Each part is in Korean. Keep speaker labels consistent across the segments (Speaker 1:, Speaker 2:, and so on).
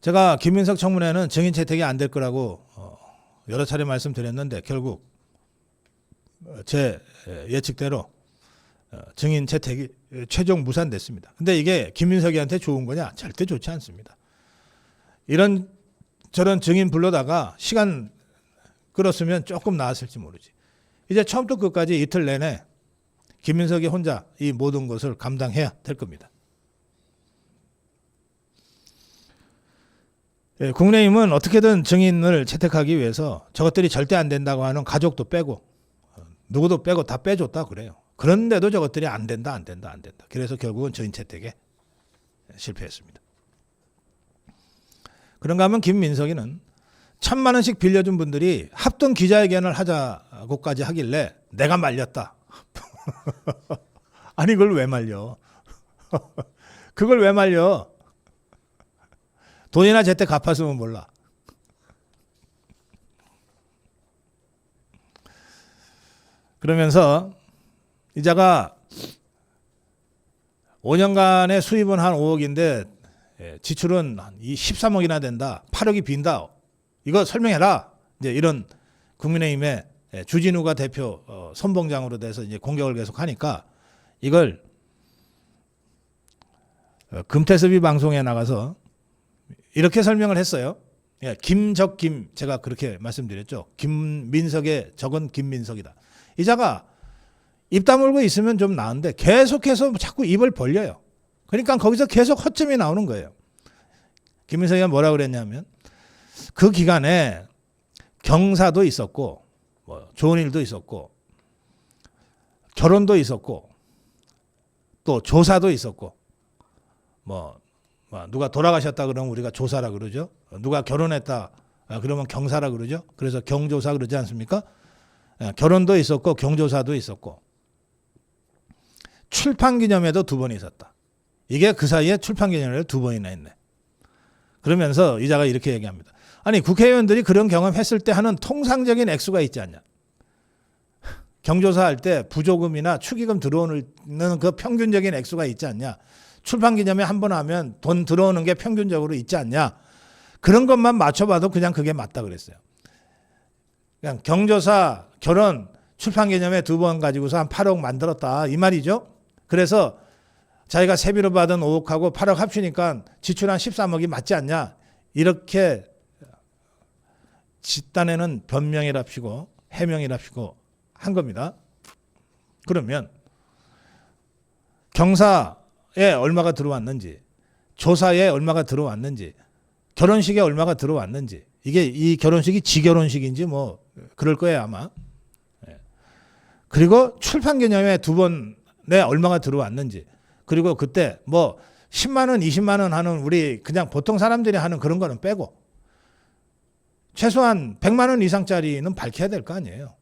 Speaker 1: 제가 김민석 청문회는 증인 채택이 안 될 거라고 여러 차례 말씀드렸는데 결국 제 예측대로 증인 채택이 최종 무산됐습니다. 근데 이게 김민석이한테 좋은 거냐? 절대 좋지 않습니다. 이런 저런 증인 불러다가 시간 끌었으면 조금 나았을지 모르지. 이제 처음부터 끝까지 이틀 내내 김민석이 혼자 이 모든 것을 감당해야 될 겁니다. 국민의힘은 어떻게든 증인을 채택하기 위해서 저것들이 절대 안 된다고 하는 가족도 빼고 누구도 빼고 다 빼줬다 그래요. 그런데도 저것들이 안 된다. 그래서 결국은 증인 채택에 실패했습니다. 그런가 하면 김민석이는 1,000만 원씩 빌려준 분들이 합동 기자회견을 하자고까지 하길래 내가 말렸다. 아니 그걸 왜 말려? 그걸 왜 말려? 돈이나 제때 갚았으면 몰라. 그러면서 이자가 5년간의 수입은 한 5억인데 지출은 13억이나 된다. 8억이 빈다. 이거 설명해라. 이제 이런 국민의힘의 주진우가 대표 선봉장으로 돼서 이제 공격을 계속하니까 이걸 금태섭이 방송에 나가서 이렇게 설명을 했어요. 김적김 제가 그렇게 말씀드렸죠. 김민석의 적은 김민석이다. 이자가 입 다물고 있으면 좀 나은데 계속해서 자꾸 입을 벌려요. 그러니까 거기서 계속 허점이 나오는 거예요. 김민석이가 뭐라 그랬냐면 그 기간에 경사도 있었고 뭐 좋은 일도 있었고 결혼도 있었고 또 조사도 있었고 뭐 누가 돌아가셨다 그러면 우리가 조사라 그러죠. 누가 결혼했다 그러면 경사라 그러죠. 그래서 경조사 그러지 않습니까? 결혼도 있었고 경조사도 있었고 출판기념회도 2번 있었다. 이게 그 사이에 출판기념회를 2번이나 했네. 그러면서 이자가 이렇게 얘기합니다. 아니 국회의원들이 그런 경험했을 때 하는 통상적인 액수가 있지 않냐. 경조사 할 때 부조금이나 축의금 들어오는 그 평균적인 액수가 있지 않냐. 출판기념회 한 번 하면 돈 들어오는 게 평균적으로 있지 않냐. 그런 것만 맞춰봐도 그냥 그게 맞다 그랬어요. 그냥 경조사, 결혼, 출판기념회 2번 가지고서 한 8억 만들었다 이 말이죠. 그래서 자기가 세비로 받은 5억하고 8억 합치니까 지출한 13억이 맞지 않냐. 이렇게 집단에는 변명이랍시고 해명이랍시고 한 겁니다. 그러면 경사에 얼마가 들어왔는지, 조사에 얼마가 들어왔는지, 결혼식에 얼마가 들어왔는지, 이게 이 결혼식이 지결혼식인지 뭐 그럴 거예요 아마. 그리고 출판기념회 2번에 얼마가 들어왔는지, 그리고 그때 뭐 10만 원, 20만 원 하는 우리 그냥 보통 사람들이 하는 그런 거는 빼고 최소한 100만 원 이상짜리는 밝혀야 될 거 아니에요.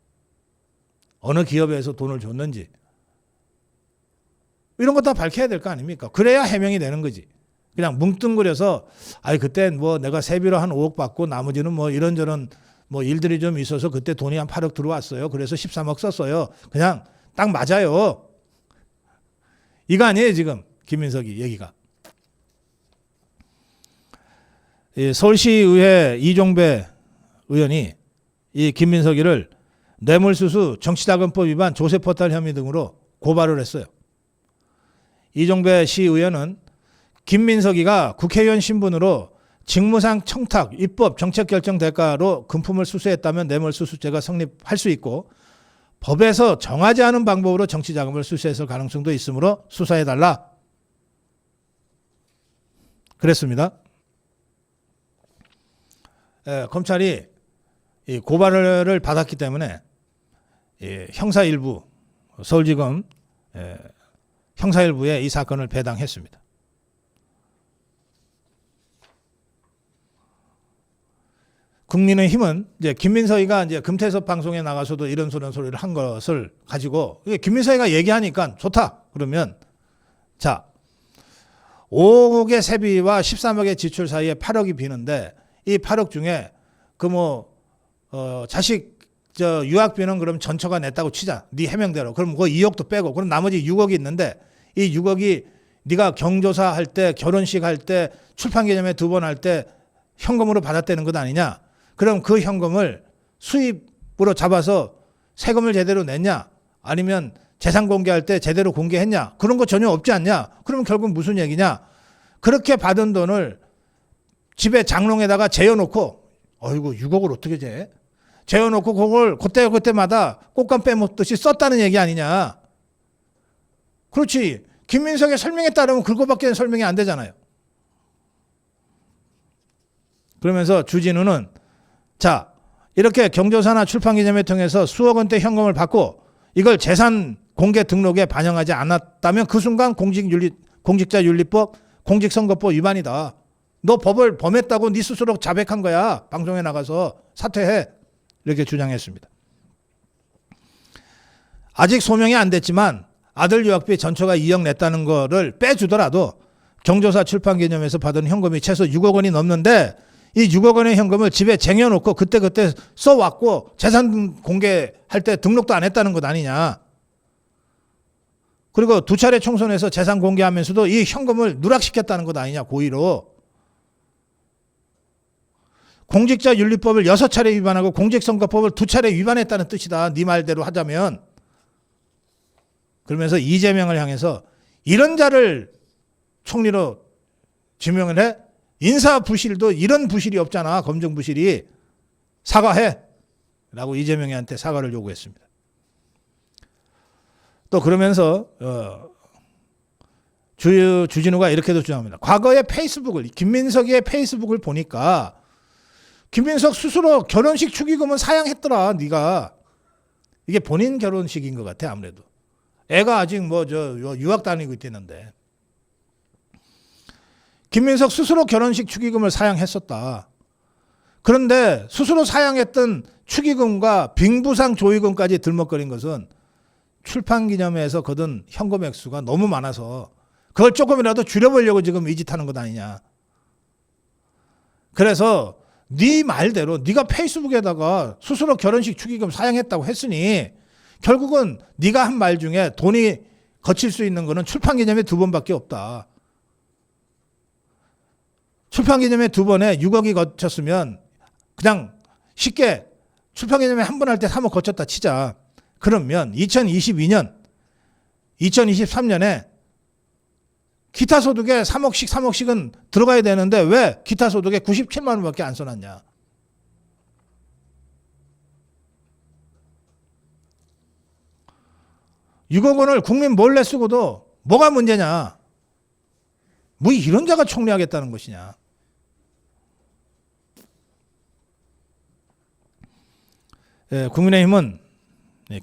Speaker 1: 어느 기업에서 돈을 줬는지 이런 거 다 밝혀야 될 거 아닙니까? 그래야 해명이 되는 거지. 그냥 뭉뚱그려서 아이 그때 뭐 내가 세비로 한 5억 받고 나머지는 뭐 이런저런 뭐 일들이 좀 있어서 그때 돈이 한 8억 들어왔어요. 그래서 13억 썼어요. 그냥 딱 맞아요. 이거 아니에요 지금 김민석이 얘기가. 서울시의회 이종배 의원이 이 김민석이를 뇌물수수 정치자금법 위반 조세포탈 혐의 등으로 고발을 했어요. 이종배 시의원은 김민석이가 국회의원 신분으로 직무상 청탁, 입법, 정책 결정 대가로 금품을 수수했다면 뇌물수수죄가 성립할 수 있고 법에서 정하지 않은 방법으로 정치자금을 수수했을 가능성도 있으므로 수사해달라. 그랬습니다. 검찰이 이 고발을 받았기 때문에 형사일부, 서울지검 형사일부에 이 사건을 배당했습니다. 국민의힘은 이제 김민석이가 이제 금태섭 방송에 나가서도 이런 소리를 한 것을 가지고 김민석이가 얘기하니까 좋다. 그러면 자 5억의 세비와 13억의 지출 사이에 8억이 비는데 이 8억 중에 그 자식 유학비는 그럼 전처가 냈다고 치자. 네 해명대로. 그럼 그 2억도 빼고 그럼 나머지 6억이 있는데 이 6억이 네가 경조사 할 때, 결혼식 할 때, 출판기념회 2번 할 때 현금으로 받았다는 것 아니냐? 그럼 그 현금을 수입으로 잡아서 세금을 제대로 냈냐? 아니면 재산 공개할 때 제대로 공개했냐? 그런 거 전혀 없지 않냐? 그러면 결국 무슨 얘기냐? 그렇게 받은 돈을 집에 장롱에다가 재워놓고, 어이구 6억을 어떻게 재? 재워놓고 그걸 그때마다 꽃감 빼먹듯이 썼다는 얘기 아니냐? 그렇지. 김민석의 설명에 따르면 그거밖에 설명이 안 되잖아요. 그러면서 주진우는 자, 이렇게 경조사나 출판기념회 통해서 수억 원대 현금을 받고 이걸 재산 공개 등록에 반영하지 않았다면 그 순간 공직자윤리법, 공직선거법 위반이다. 너 법을 범했다고 네 스스로 자백한 거야. 방송에 나가서 사퇴해. 이렇게 주장했습니다. 아직 소명이 안 됐지만 아들 유학비 전처가 2억 냈다는 거를 빼주더라도 경조사 출판기념회에서 받은 현금이 최소 6억 원이 넘는데 이 6억 원의 현금을 집에 쟁여놓고 그때 써왔고 재산 공개할 때 등록도 안 했다는 것 아니냐. 그리고 2차례 총선에서 재산 공개하면서도 이 현금을 누락시켰다는 것 아니냐, 고의로. 공직자윤리법을 6차례 위반하고 공직선거법을 2차례 위반했다는 뜻이다. 네 말대로 하자면. 그러면서 이재명을 향해서 이런 자를 총리로 지명을 해? 인사부실도 이런 부실이 없잖아. 검증부실이. 사과해. 라고 이재명한테 사과를 요구했습니다. 또 그러면서 주진우가 이렇게도 주장합니다. 과거에 페이스북을, 김민석의 페이스북을 보니까 김민석 스스로 결혼식 축의금은 사양했더라. 네가. 이게 본인 결혼식인 것 같아. 아무래도. 애가 아직 유학 다니고 있다는데. 김민석 스스로 결혼식 축의금을 사양했었다. 그런데 스스로 사양했던 축의금과 빙부상 조의금까지 들먹거린 것은 출판기념회에서 거둔 현금 액수가 너무 많아서 그걸 조금이라도 줄여보려고 지금 이 짓 하는 것 아니냐. 그래서 네 말대로 네가 페이스북에다가 스스로 결혼식 축의금 사양했다고 했으니 결국은 네가 한 말 중에 돈이 거칠 수 있는 거는 출판기념회 2번밖에 없다. 출판기념회 2번에 6억이 거쳤으면 그냥 쉽게 출판기념회 한 번 할 때 3억 거쳤다 치자. 그러면 2022년, 2023년에 기타 소득에 3억씩은 들어가야 되는데 왜 기타 소득에 97만 원밖에 안 써놨냐. (6억) 원을 국민 몰래 쓰고도 뭐가 문제냐. 뭐 이런 자가 총리하겠다는 것이냐. 국민의힘은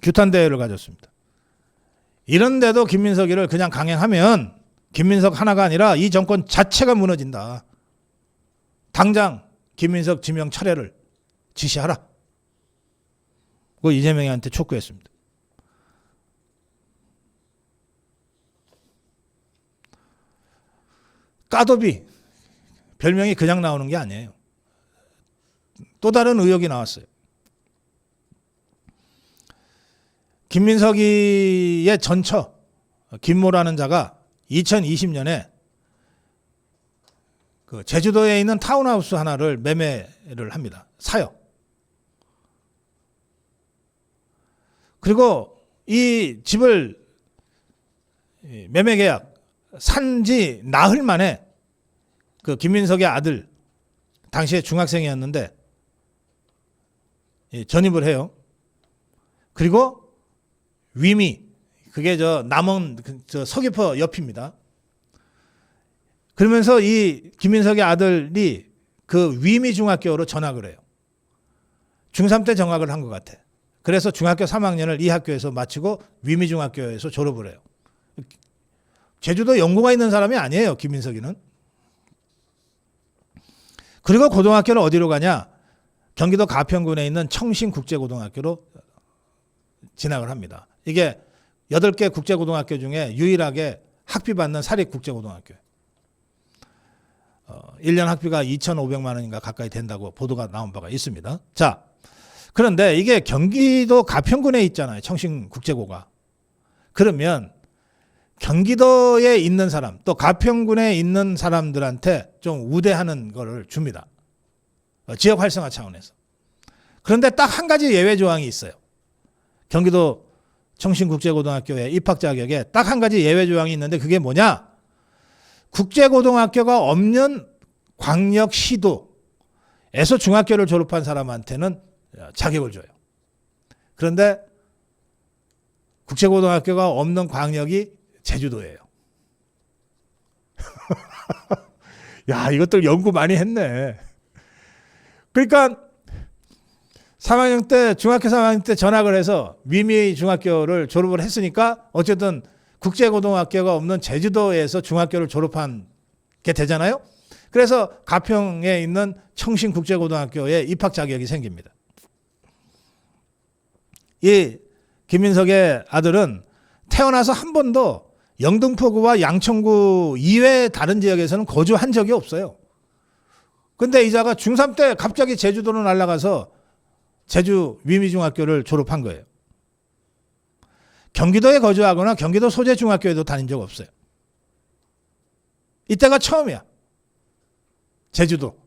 Speaker 1: 규탄대회를 가졌습니다. 이런데도 김민석이를 그냥 강행하면 김민석 하나가 아니라 이 정권 자체가 무너진다. 당장 김민석 지명 철회를 지시하라. 그 이재명한테 촉구했습니다. 까도비 별명이 그냥 나오는 게 아니에요. 또 다른 의혹이 나왔어요. 김민석이의 전처 김모라는 자가 2020년에 그 제주도에 있는 타운하우스 하나를 매매를 합니다. 사요. 그리고 이 집을 매매 계약 산지 나흘 만에 그 김민석의 아들 당시에 중학생이었는데 전입을 해요. 그리고 위미, 그게 남원 서귀포 옆입니다. 그러면서 이 김민석의 아들이 그 위미 중학교로 전학을 해요. 중3 때 정학을 한 것 같아. 그래서 중학교 3학년을 이 학교에서 마치고 위미 중학교에서 졸업을 해요. 제주도 연고가 있는 사람이 아니에요, 김민석이는. 그리고 고등학교는 어디로 가냐? 경기도 가평군에 있는 청신국제고등학교로 진학을 합니다. 이게 8개 국제고등학교 중에 유일하게 학비 받는 사립국제고등학교예요. 1년 학비가 2,500만 원인가 가까이 된다고 보도가 나온 바가 있습니다. 자, 그런데 이게 경기도 가평군에 있잖아요. 청신국제고가. 그러면 경기도에 있는 사람, 또 가평군에 있는 사람들한테 좀 우대하는 거를 줍니다. 지역 활성화 차원에서. 그런데 딱 한 가지 예외 조항이 있어요. 경기도 청신국제고등학교의 입학 자격에 딱 한 가지 예외 조항이 있는데 그게 뭐냐? 국제고등학교가 없는 광역시도에서 중학교를 졸업한 사람한테는 자격을 줘요. 그런데 국제고등학교가 없는 광역이 제주도예요. 야, 이것들 연구 많이 했네. 그러니까 3학년 때, 중학교 3학년 때 전학을 해서 미미 중학교를 졸업을 했으니까 어쨌든 국제고등학교가 없는 제주도에서 중학교를 졸업한 게 되잖아요. 그래서 가평에 있는 청신국제고등학교에 입학 자격이 생깁니다. 이 김민석의 아들은 태어나서 한 번도 영등포구와 양천구 이외의 다른 지역에서는 거주한 적이 없어요. 근데 이자가 중3 때 갑자기 제주도로 날아가서 제주 위미중학교를 졸업한 거예요. 경기도에 거주하거나 경기도 소재 중학교에도 다닌 적 없어요. 이때가 처음이야. 제주도.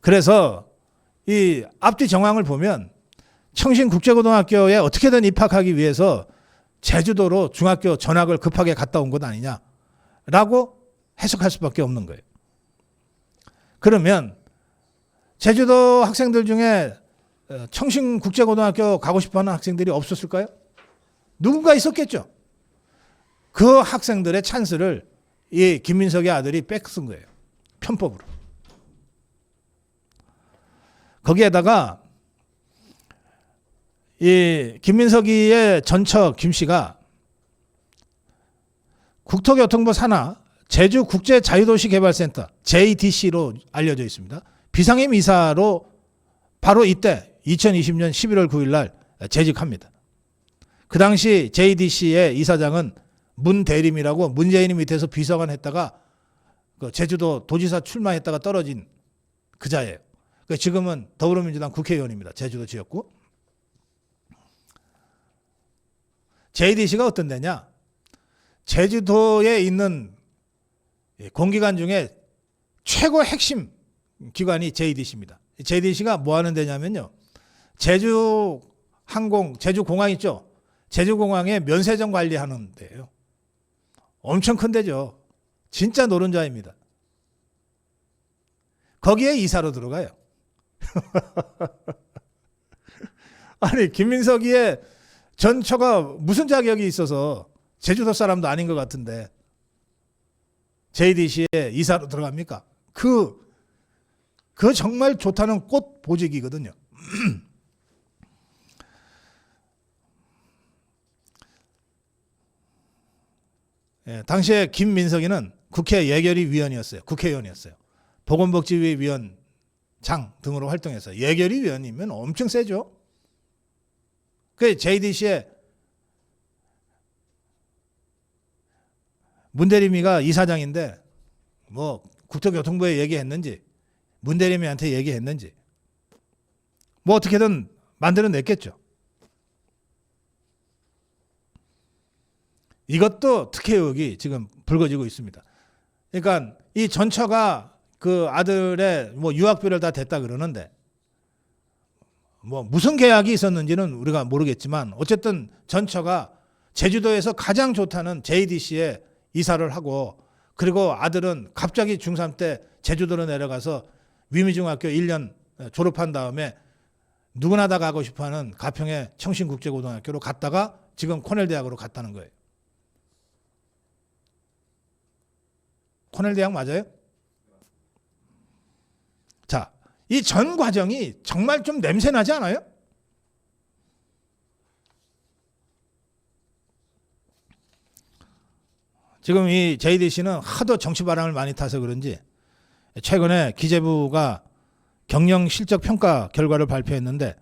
Speaker 1: 그래서 이 앞뒤 정황을 보면 청신국제고등학교에 어떻게든 입학하기 위해서 제주도로 중학교 전학을 급하게 갔다 온 것 아니냐라고 해석할 수밖에 없는 거예요. 그러면 제주도 학생들 중에 청신국제고등학교 가고 싶어하는 학생들이 없었을까요? 누군가 있었겠죠. 그 학생들의 찬스를 이 김민석의 아들이 뺏은 거예요. 편법으로. 거기에다가 이 김민석이의 전처 김 씨가 국토교통부 산하 제주국제자유도시개발센터 JDC로 알려져 있습니다. 비상임 이사로 바로 이때 2020년 11월 9일 날 재직합니다. 그 당시 JDC의 이사장은 문대림이라고 문재인이 밑에서 비서관 했다가 제주도 도지사 출마했다가 떨어진 그자예요. 지금은 더불어민주당 국회의원입니다. 제주도 지역구. JDC가 어떤 데냐? 제주도에 있는 공기관 중에 최고 핵심 기관이 JDC입니다. JDC가 뭐 하는 데냐면요. 제주공항 있죠? 제주공항에 면세점 관리하는 데예요. 엄청 큰 데죠. 진짜 노른자입니다. 거기에 이사로 들어가요. 아니, 김민석이의 전처가 무슨 자격이 있어서 제주도 사람도 아닌 것 같은데 JDC에 이사로 들어갑니까? 그 정말 좋다는 꽃 보직이거든요. 예, 당시에 김민석이는 국회 예결위위원이었어요. 국회의원이었어요. 보건복지위 위원장 등으로 활동했어요. 예결위위원이면 엄청 세죠. 그 JDC에 문대림이가 이사장인데 뭐 국토교통부에 얘기했는지 문대림이한테 얘기했는지 뭐 어떻게든 만들어냈겠죠. 이것도 특혜 의혹이 지금 불거지고 있습니다. 그러니까 이 전처가 그 아들의 뭐 유학비를 다 댔다 그러는데 뭐 무슨 계약이 있었는지는 우리가 모르겠지만 어쨌든 전처가 제주도에서 가장 좋다는 JDC에 이사를 하고 그리고 아들은 갑자기 중3 때 제주도로 내려가서 위미중학교 1년 졸업한 다음에 누구나 다 가고 싶어하는 가평의 청신국제고등학교로 갔다가 지금 코넬대학으로 갔다는 거예요. 코넬대학 맞아요? 자, 이 전 과정이 정말 좀 냄새나지 않아요? 지금 이 JDC는 하도 정치 바람을 많이 타서 그런지 최근에 기재부가 경영 실적 평가 결과를 발표했는데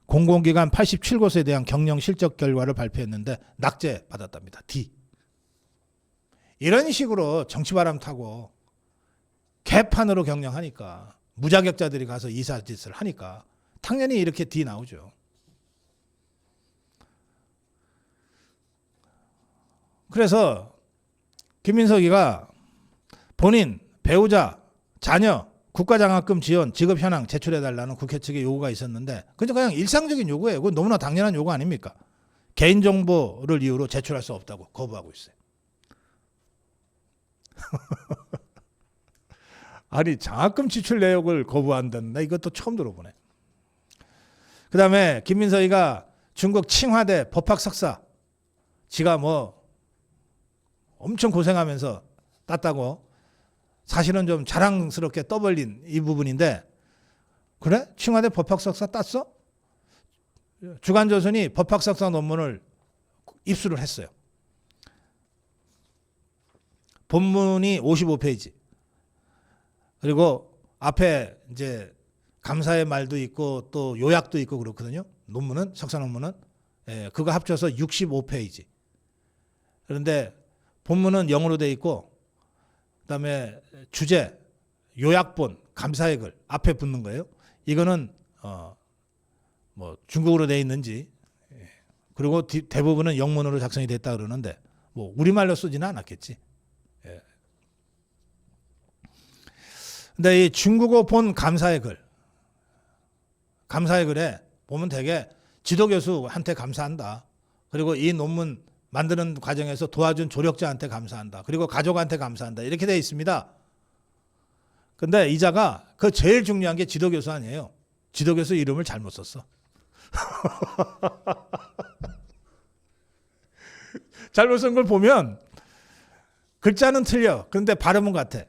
Speaker 1: 공공기관 87곳에 대한 경영 실적 결과를 발표했는데 낙제 받았답니다. D. 이런 식으로 정치 바람 타고 개판으로 경영하니까 무자격자들이 가서 이사짓을 하니까 당연히 이렇게 D 나오죠. 그래서 김민석이가 본인, 배우자, 자녀, 국가장학금 지원, 지급 현황 제출해달라는 국회 측의 요구가 있었는데 그냥 일상적인 요구예요. 그건 너무나 당연한 요구 아닙니까? 개인정보를 이유로 제출할 수 없다고 거부하고 있어요. 아니 장학금 지출 내역을 거부한다는데 이것도 처음 들어보네. 그 다음에 김민석이가 중국 칭화대 법학 석사 지가 뭐 엄청 고생하면서 땄다고 사실은 좀 자랑스럽게 떠벌린 이 부분인데 그래? 칭화대 법학 석사 땄어? 주간조선이 법학 석사 논문을 입수를 했어요. 본문이 55페이지. 그리고 앞에 이제 감사의 말도 있고 또 요약도 있고 그렇거든요. 논문은 석사 논문은 그거 합쳐서 65페이지. 그런데 본문은 영어로 돼 있고 그다음에 주제, 요약본, 감사의 글 앞에 붙는 거예요. 이거는 뭐 중국어로 돼 있는지 그리고 대부분은 영문으로 작성이 됐다 그러는데 뭐 우리말로 쓰지는 않았겠지. 근데 이 중국어 본 감사의 글에 보면 되게 지도교수한테 감사한다. 그리고 이 논문 만드는 과정에서 도와준 조력자한테 감사한다. 그리고 가족한테 감사한다. 이렇게 되어 있습니다. 근데 이자가 그 제일 중요한 게 지도교수 아니에요. 지도교수 이름을 잘못 썼어. 잘못 쓴 걸 보면 글자는 틀려. 그런데 발음은 같아.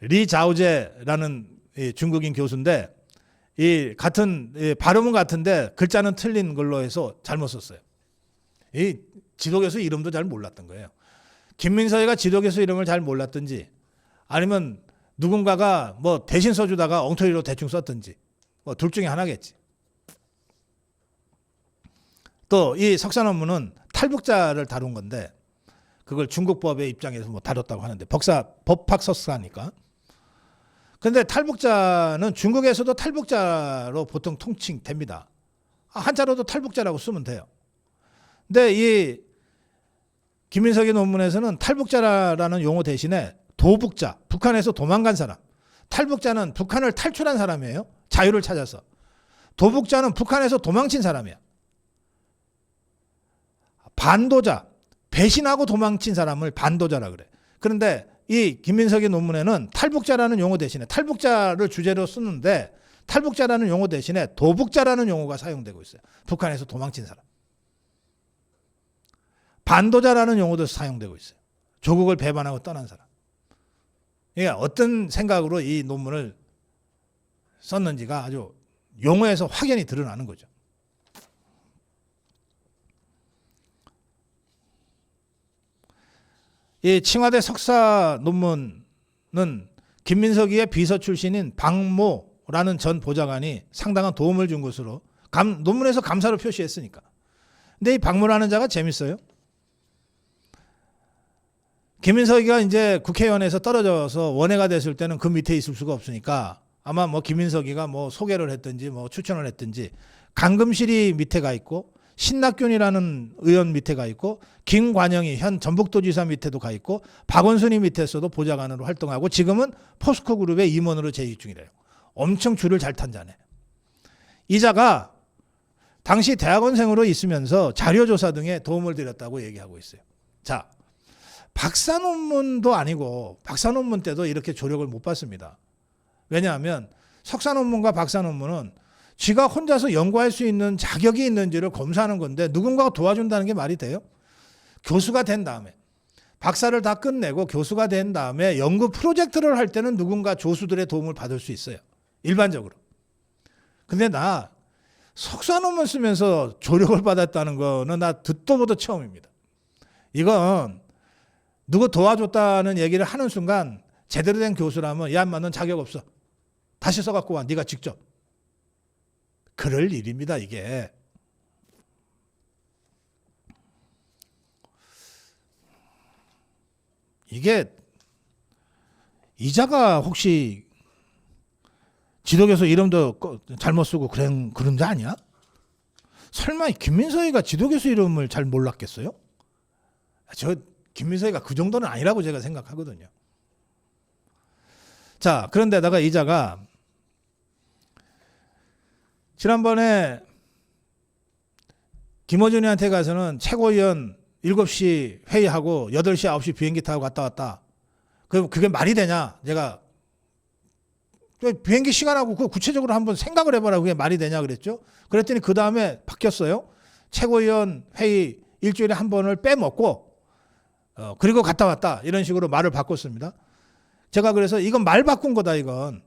Speaker 1: 리 자오제라는 중국인 교수인데 이 같은 발음은 같은데 글자는 틀린 걸로 해서 잘못 썼어요. 이 지도교수 이름도 잘 몰랐던 거예요. 김민석이가 지도교수 이름을 잘 몰랐든지 아니면 누군가가 뭐 대신 써주다가 엉터리로 대충 썼든지 뭐 둘 중에 하나겠지. 또 이 석사 논문은 탈북자를 다룬 건데 그걸 중국법의 입장에서 뭐 다뤘다고 하는데 법학 석사니까. 근데 탈북자는 중국에서도 탈북자로 보통 통칭됩니다. 한자로도 탈북자라고 쓰면 돼요. 근데 이 김민석의 논문에서는 탈북자라는 용어 대신에 도북자, 북한에서 도망간 사람. 탈북자는 북한을 탈출한 사람이에요. 자유를 찾아서. 도북자는 북한에서 도망친 사람이야. 반도자, 배신하고 도망친 사람을 반도자라 그래. 그런데 이 김민석의 논문에는 탈북자라는 용어 대신에 탈북자를 주제로 쓰는데 탈북자라는 용어 대신에 도북자라는 용어가 사용되고 있어요. 북한에서 도망친 사람. 반도자라는 용어도 사용되고 있어요. 조국을 배반하고 떠난 사람. 이게 어떤 생각으로 이 논문을 썼는지가 아주 용어에서 확연히 드러나는 거죠. 이 칭화대 석사 논문은 김민석이의 비서 출신인 박모라는 전 보좌관이 상당한 도움을 준 것으로 논문에서 감사를 표시했으니까. 근데 이 박모라는 자가 재밌어요. 김민석이가 이제 국회의원에서 떨어져서 원외가 됐을 때는 그 밑에 있을 수가 없으니까 아마 뭐 김민석이가 뭐 소개를 했든지 뭐 추천을 했든지 강금실이 밑에 가 있고 신낙균이라는 의원 밑에 가 있고 김관영이 현 전북도지사 밑에도 가 있고 박원순이 밑에서도 보좌관으로 활동하고 지금은 포스코 그룹의 임원으로 재직 중이래요. 엄청 줄을 잘 탄 자네. 이 자가 당시 대학원생으로 있으면서 자료조사 등에 도움을 드렸다고 얘기하고 있어요. 자, 박사 논문도 아니고 박사 논문 때도 이렇게 조력을 못 받습니다. 왜냐하면 석사 논문과 박사 논문은 지가 혼자서 연구할 수 있는 자격이 있는지를 검사하는 건데 누군가가 도와준다는 게 말이 돼요? 교수가 된 다음에 박사를 다 끝내고 교수가 된 다음에 연구 프로젝트를 할 때는 누군가 조수들의 도움을 받을 수 있어요. 일반적으로. 근데 나 석사 논문 쓰면서 조력을 받았다는 거는 나 듣도 보도 처음입니다. 이건 누구 도와줬다는 얘기를 하는 순간 제대로 된 교수라면 야, 인마 넌 자격 없어. 다시 써갖고 와. 네가 직접. 그럴 일입니다, 이게. 이게 이자가 혹시 지도교수 이름도 잘못 쓰고 그런 자 아니야? 설마 김민석이가 지도교수 이름을 잘 몰랐겠어요? 저 김민석이가 그 정도는 아니라고 제가 생각하거든요. 자, 그런데다가 이자가 지난번에 김어준이한테 가서는 최고위원 7시 회의하고 8시, 9시 비행기 타고 갔다 왔다. 그게 말이 되냐? 제가 비행기 시간하고 그거 구체적으로 한번 생각을 해봐라. 그게 말이 되냐 그랬죠. 그랬더니 그 다음에 바뀌었어요. 최고위원 회의 일주일에 한 번을 빼먹고 그리고 갔다 왔다. 이런 식으로 말을 바꿨습니다. 제가 그래서 이건 말 바꾼 거다 이건.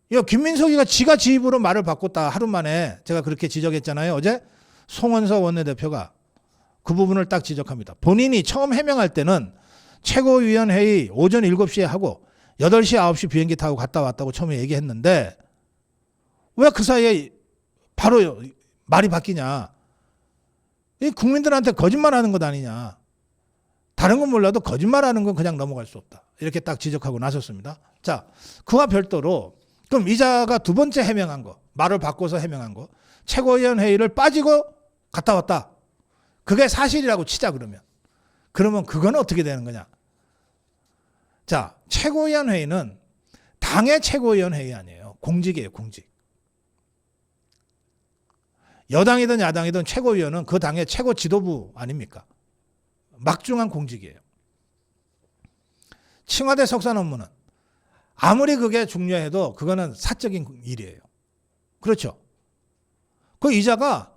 Speaker 1: 이거 김민석이가 지가 지 입으로 말을 바꿨다. 하루 만에 제가 그렇게 지적했잖아요. 어제 송원석 원내대표가 그 부분을 딱 지적합니다. 본인이 처음 해명할 때는 최고위원 회의 오전 7시에 하고 8시, 9시 비행기 타고 갔다 왔다고 처음에 얘기했는데 왜 그 사이에 바로 말이 바뀌냐. 이 국민들한테 거짓말하는 것 아니냐. 다른 건 몰라도 거짓말하는 건 그냥 넘어갈 수 없다. 이렇게 딱 지적하고 나섰습니다. 자, 그와 별도로 그럼 이자가 두 번째 해명한 거, 말을 바꿔서 해명한 거, 최고위원 회의를 빠지고 갔다 왔다. 그게 사실이라고 치자 그러면. 그러면 그건 어떻게 되는 거냐. 자, 최고위원 회의는 당의 최고위원 회의 아니에요. 공직이에요, 공직. 여당이든 야당이든 최고위원은 그 당의 최고 지도부 아닙니까? 막중한 공직이에요. 청와대 석산 업무는 아무리 그게 중요해도 그거는 사적인 일이에요. 그렇죠? 그 이자가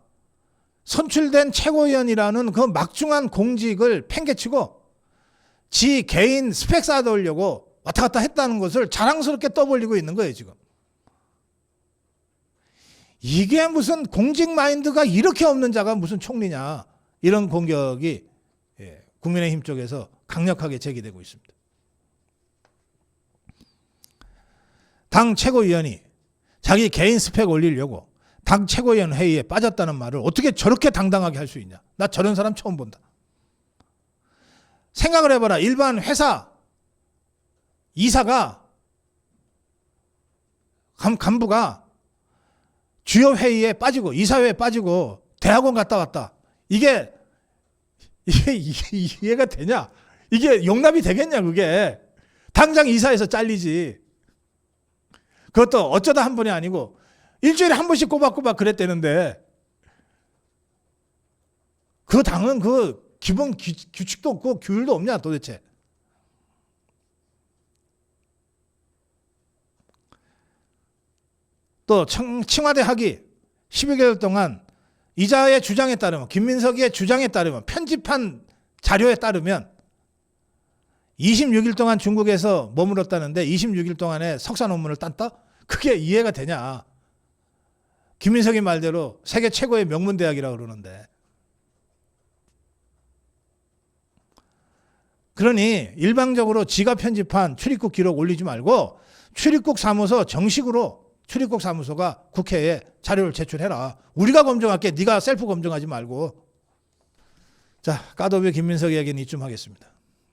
Speaker 1: 선출된 최고위원이라는 그 막중한 공직을 팽개치고 지 개인 스펙 쌓아놓으려고 왔다 갔다 했다는 것을 자랑스럽게 떠벌리고 있는 거예요, 지금. 이게 무슨 공직 마인드가 이렇게 없는 자가 무슨 총리냐. 이런 공격이 국민의힘 쪽에서 강력하게 제기되고 있습니다. 당 최고위원이 자기 개인 스펙 올리려고 당 최고위원 회의에 빠졌다는 말을 어떻게 저렇게 당당하게 할 수 있냐. 나 저런 사람 처음 본다. 생각을 해봐라. 일반 회사 이사가 간부가 주요 회의에 빠지고 이사회에 빠지고 대학원 갔다 왔다. 이게 이해가 되냐? 이게 용납이 되겠냐 그게. 당장 이사에서 잘리지. 그것도 어쩌다 한 번이 아니고 일주일에 한 번씩 꼬박꼬박 그랬대는데 그 당은 그 기본 규칙도 없고 규율도 없냐 도대체. 또 청와대 학위 12개월 동안 이자의 주장에 따르면 김민석의 주장에 따르면 편집한 자료에 따르면 26일 동안 중국에서 머물렀다는데 26일 동안에 석사 논문을 땄다? 그게 이해가 되냐. 김민석이 말대로 세계 최고의 명문대학이라고 그러는데. 그러니 일방적으로 지가 편집한 출입국 기록 올리지 말고 출입국 사무소 정식으로 출입국 사무소가 국회에 자료를 제출해라. 우리가 검증할게. 네가 셀프 검증하지 말고. 자, 까도비 김민석 이야기는 이쯤 하겠습니다.